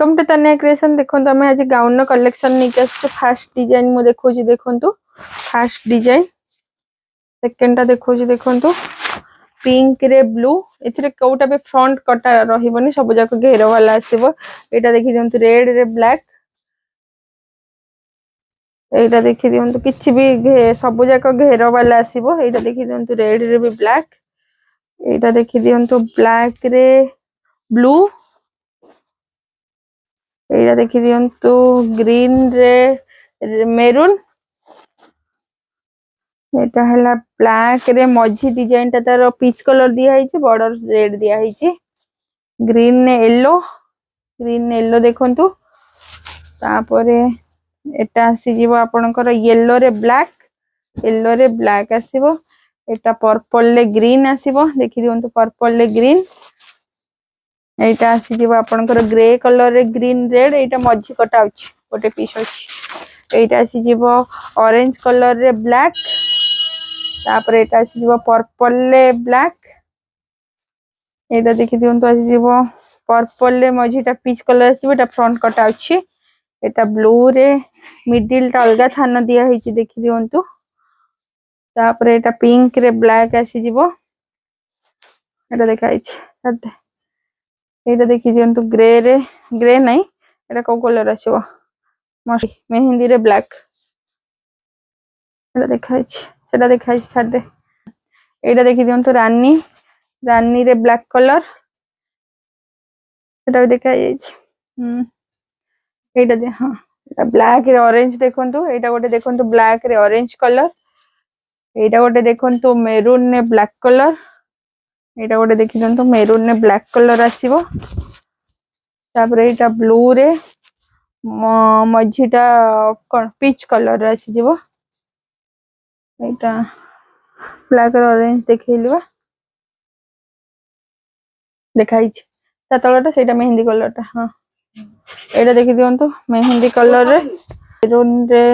Welcome to तन्या creation. देखो आम आज गाउन कलेक्शन नहीं आसु। फास्ट डिजाइन मु देखो देखु फास्ट डिजाइन सेकेंड टा देखो देखु पिंक रे ब्लू एथिरे कोटा भी फ्रंट कटा रहिबनी सब जाक घेर वाला आसीबो। एटा देखि दियंतु रेड रे ब्लैक एटा देखि दियंतु किछि भी सब जाक घेर वाला आसीबो। एटा देखि दियंतु रेड रे भी ब्लैक एटा देखि दियंतु ब्लैक रे ब्लू एटा देखि दियंतु ग्रीन रे मेरून एटा हला ब्लैक रे मझी डिजाइन ता तार पीच कलर दिया है बॉर्डर रेड दिया है। ग्रीन ने येलो देखंतु तापरे एटा आसी जीवो आपनकर येलो रे ब्लैक आसीबो। एटा पर्पल ले ग्रीन आसीबो। देखि दियंतु पर्पल ले ग्रीन एटा आसी जीवो आपनकर ग्रे कलर रे ग्रीन रेड एटा मझी कटा अछि गोटे पीस अछि। एटा आसी जीवो ऑरेंज कलर रे ब्लैक तापर एटा आसी जीवो पर्पल ले ब्लैक एटा देखि दियंतु आसी जीवो पर्पल ले मझीटा पीच कलर आसीबो। एटा फ्रंट कटा अछि। एटा ब्लू रे मिडिल टा अलगा थान दिया है देखि दियंतु तापर एटा पिंक रे ब्लैक आसी जीवो। एटा देखाइ छै एटा देखि दियंतु ग्रे नहीं एटा को कलर आसीबो मेहंदी रे ब्लैक एटा देखाइ छै सेटा देखाइ छै छाड़ दे। एटा देखि दियंतु रानी रे ब्लैक कलर सेटा देखाइ छै। एटा दे हां एटा ब्लैक रे ऑरेंज देखंतु एटा गोटे देखंतु ब्लैक रे ऑरेंज कलर एटा गोटे देखंतु मेरून ने ब्लैक कलर एटा गोटे देखि दियंतु मेरून ने ब्लैक कलर आसीबो। तापर एटा ब्लू रे मझीटा कोन पीच कलर आसी जीवो। एटा ब्लैक रे ऑरेंज देखैलबा देखाइ छै ता तळटा सेटा मेहंदी कलर ता हां एटा देखि दियंतु मेहंदी कलर रे मेरून रे